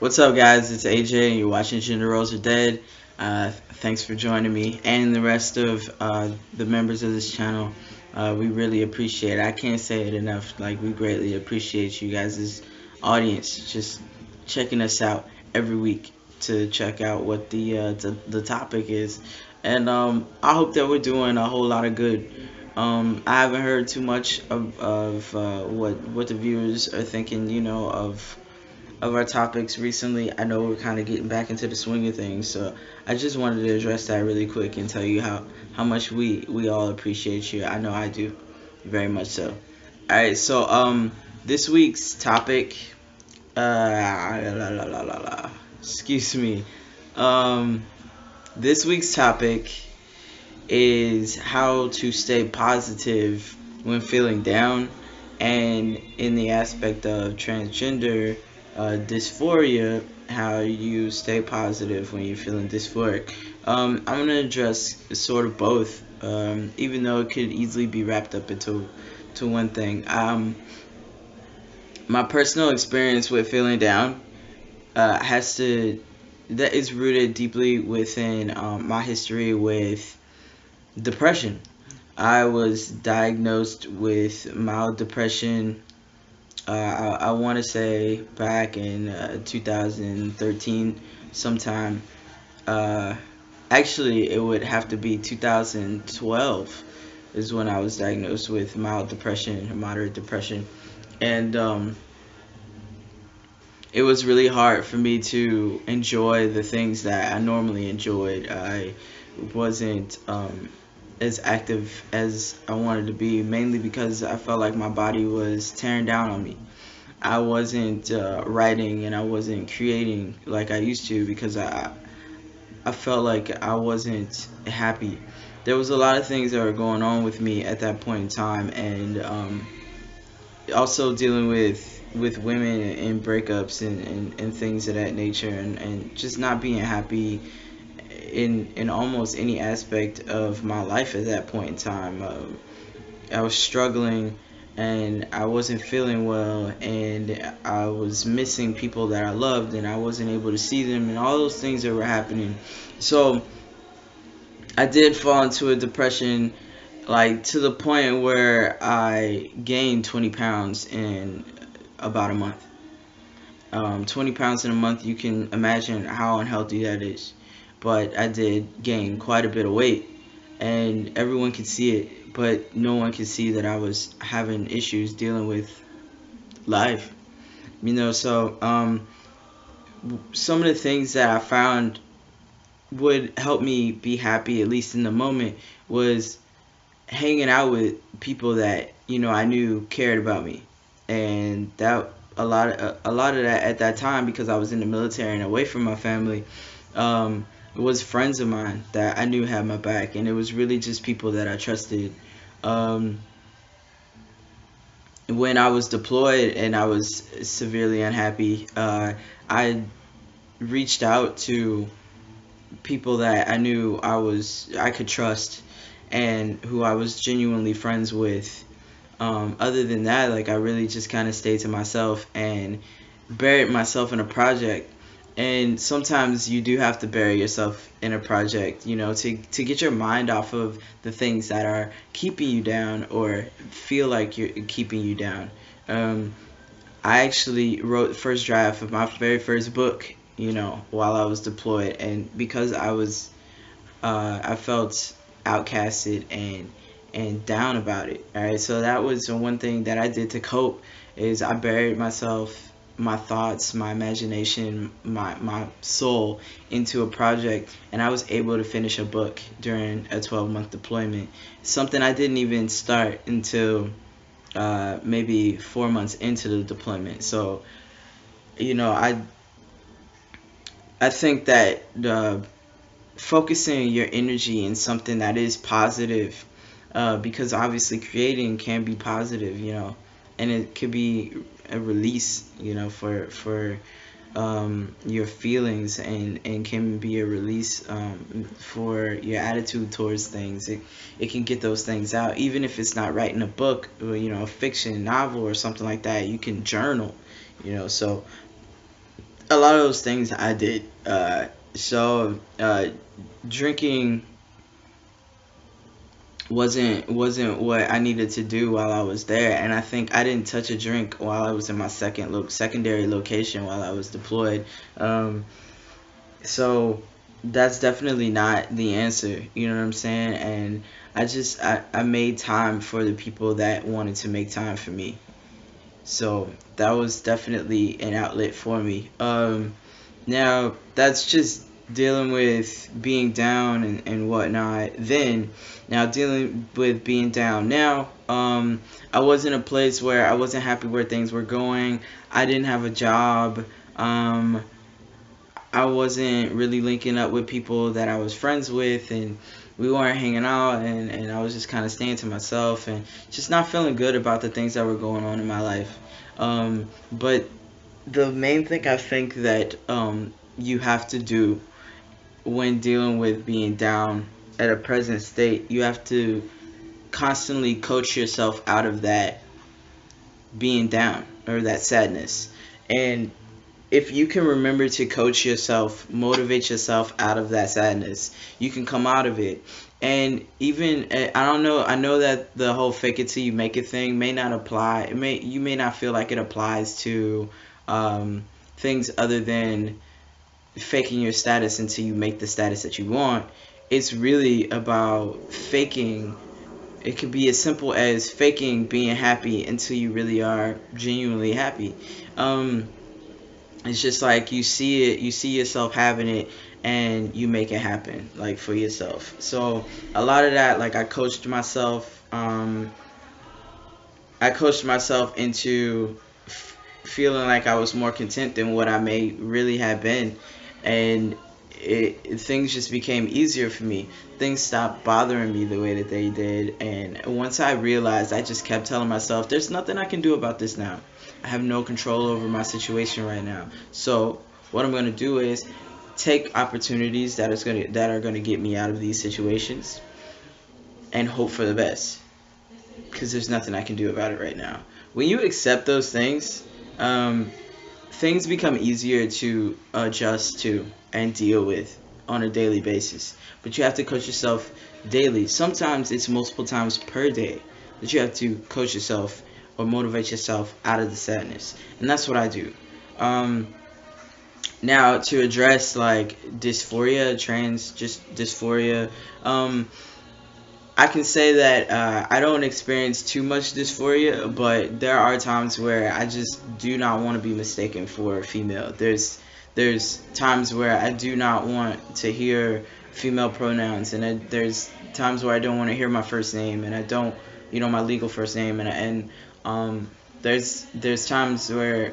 What's up, guys? It's AJ, and you're watching Gender Roles Are Dead. Thanks for joining me and the rest of the members of this channel. We really appreciate it. I can't say it enough. Like, we greatly appreciate you guys' audience just checking us out every week to check out what the topic is. And I hope that we're doing a whole lot of good. I haven't heard too much of what the viewers are thinking, of our topics recently. I know we're kind of getting back into the swing of things, so I just wanted to address that really quick and tell you how much we all appreciate you. I know I do, very much so. All right, so this week's topic, la, la, la, la, la. Excuse me. Um, this week's topic is how to stay positive when feeling down, and in the aspect of transgender dysphoria, how you stay positive when you're feeling dysphoric. I'm gonna address sort of both, even though it could easily be wrapped up into one thing. My personal experience with feeling down has to that is rooted deeply within my history with depression. I was diagnosed with mild depression. I want to say back in 2013, sometime. Uh, Actually, it would have to be 2012 is when I was diagnosed with mild depression, moderate depression, and it was really hard for me to enjoy the things that I normally enjoyed. I wasn't as active as I wanted to be, mainly because I felt like my body was tearing down on me. I wasn't writing and I wasn't creating like I used to because I felt like I wasn't happy. There was a lot of things that were going on with me at that point in time, and also dealing with women and breakups and things of that nature, and just not being happy in almost any aspect of my life at that point in time. I was struggling and I wasn't feeling well, and I was missing people that I loved, and I wasn't able to see them, and all those things that were happening. So I did fall into a depression, like to the point where I gained 20 pounds in about a month. 20 pounds in a month, you can imagine how unhealthy that is. But I did gain quite a bit of weight, and everyone could see it, but no one could see that I was having issues dealing with life. So some of the things that I found would help me be happy, at least in the moment, was hanging out with people that I knew cared about me, and that a lot of that at that time, because I was in the military and away from my family, was friends of mine that I knew had my back, and it was really just people that I trusted. Um, when I was deployed and I was severely unhappy, I reached out to people that I knew I could trust and who I was genuinely friends with. Other than that, like, I really just kind of stayed to myself and buried myself in a project. And sometimes you do have to bury yourself in a project, to get your mind off of the things that are keeping you down or feel like you're keeping you down. Um, I actually wrote the first draft of my very first book, while I was deployed, and because I felt outcasted and down about it. All right, so that was the one thing that I did to cope, is I buried myself, my thoughts, my imagination, my soul into a project, and I was able to finish a book during a 12-month deployment. Something I didn't even start until maybe 4 months into the deployment. So you know, I think that focusing your energy in something that is positive, because obviously creating can be positive, and it could be a release, for your feelings, and can be a release for your attitude towards things. It can get those things out, even if it's not writing a book or a fiction novel or something like that. You can journal, so a lot of those things I did. So drinking wasn't what I needed to do while I was there, and I think I didn't touch a drink while I was in my secondary location while I was deployed. Um, so that's definitely not the answer. You know what I'm saying? And I made time for the people that wanted to make time for me. So that was definitely an outlet for me. Now that's just dealing with being down and whatnot. Then now dealing with being down now, I was in a place where I wasn't happy where things were going. I didn't have a job. Um, I wasn't really linking up with people that I was friends with, and we weren't hanging out, and I was just kind of staying to myself and just not feeling good about the things that were going on in my life. But the main thing I think that you have to do when dealing with being down at a present state, you have to constantly coach yourself out of that being down or that sadness. And if you can remember to coach yourself, motivate yourself out of that sadness, you can come out of it. And even I don't know, I know that the whole fake it till you make it thing may not apply. You may not feel like it applies to things other than faking your status until you make the status that you want. It's really about faking. It could be as simple as faking being happy until you really are genuinely happy. Um, it's just like you see it, you see yourself having it, and you make it happen, like for yourself. So a lot of that, like I coached myself into feeling like I was more content than what I may really have been, and things just became easier for me. Things stopped bothering me the way that they did, and once I realized, I just kept telling myself, "There's nothing I can do about this now. I have no control over my situation right now. So what I'm gonna do is take opportunities that are gonna get me out of these situations and hope for the best." Because there's nothing I can do about it right now. When you accept those things, um, things become easier to adjust to and deal with on a daily basis. But you have to coach yourself daily. Sometimes it's multiple times per day that you have to coach yourself or motivate yourself out of the sadness. And that's what I do. Um, Now to address like dysphoria, just dysphoria, um, I can say that I don't experience too much dysphoria, but there are times where I just do not want to be mistaken for a female. There's times where I do not want to hear female pronouns, and there's times where I don't want to hear my first name, and I don't, my legal first name, and there's times where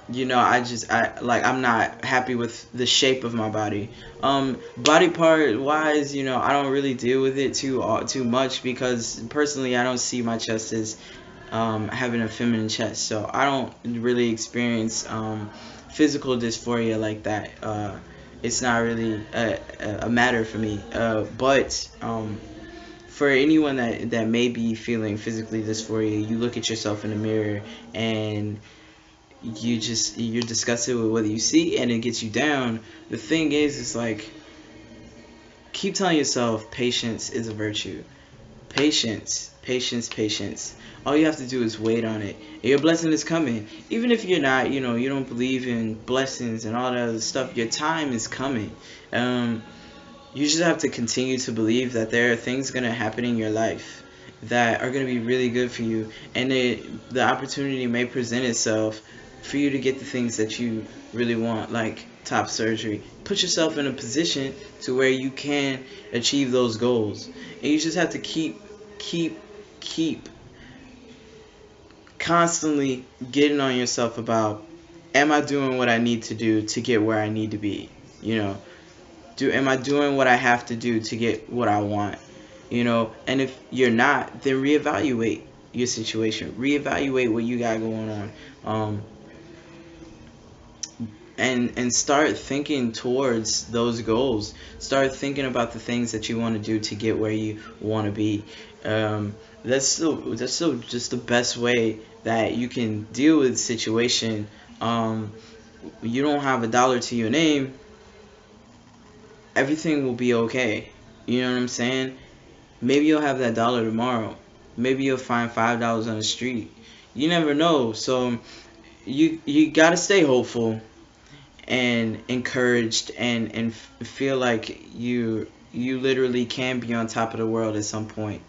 I'm not happy with the shape of my body. Body part wise, I don't really deal with it too much because personally I don't see my chest as having a feminine chest, so I don't really experience physical dysphoria like that. It's not really a matter for me. But for anyone that may be feeling physically dysphoria, you look at yourself in the mirror and you're disgusted with what you see and it gets you down. The thing is, it's like, keep telling yourself patience is a virtue. Patience, patience, patience. All you have to do is wait on it, and your blessing is coming. Even if you're not, you don't believe in blessings and all that other stuff, your time is coming. You just have to continue to believe that there are things going to happen in your life that are going to be really good for you, and the opportunity may present itself for you to get the things that you really want, like top surgery. Put yourself in a position to where you can achieve those goals, and you just have to keep constantly getting on yourself about, am I doing what I need to do to get where I need to be? Am I doing what I have to do to get what I want? And if you're not, then reevaluate your situation, reevaluate what you got going on, and start thinking towards those goals. Start thinking about the things that you want to do to get where you want to be. That's still just the best way that you can deal with the situation you don't have $1 to your name, everything will be okay. You know what I'm saying? Maybe you'll have that dollar tomorrow. Maybe you'll find $5 on the street. You never know. So you gotta stay hopeful and encouraged, and feel like you literally can be on top of the world at some point.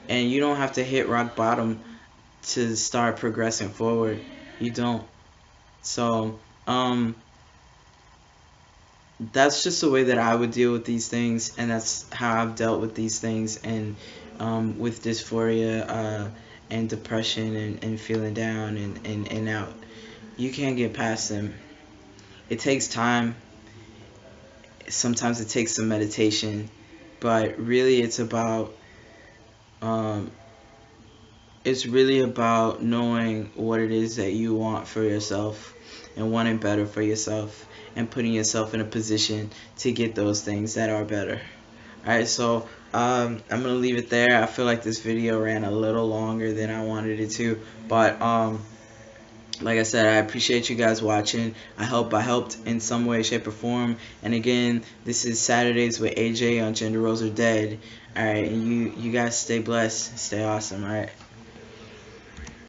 And you don't have to hit rock bottom to start progressing forward. You don't. So that's just the way that I would deal with these things, and that's how I've dealt with these things, and with dysphoria, and depression, and feeling down, and out. You can't get past them. It takes time. Sometimes it takes some meditation, but really um, it's really about knowing what it is that you want for yourself, and wanting better for yourself, and putting yourself in a position to get those things that are better. Alright, so I'm gonna leave it there. I feel like this video ran a little longer than I wanted it to, but like I said, I appreciate you guys watching. I hope I helped in some way, shape, or form. And again, this is Saturdays with AJ on Gender Roles Are Dead. Alright, and you guys stay blessed, stay awesome, alright?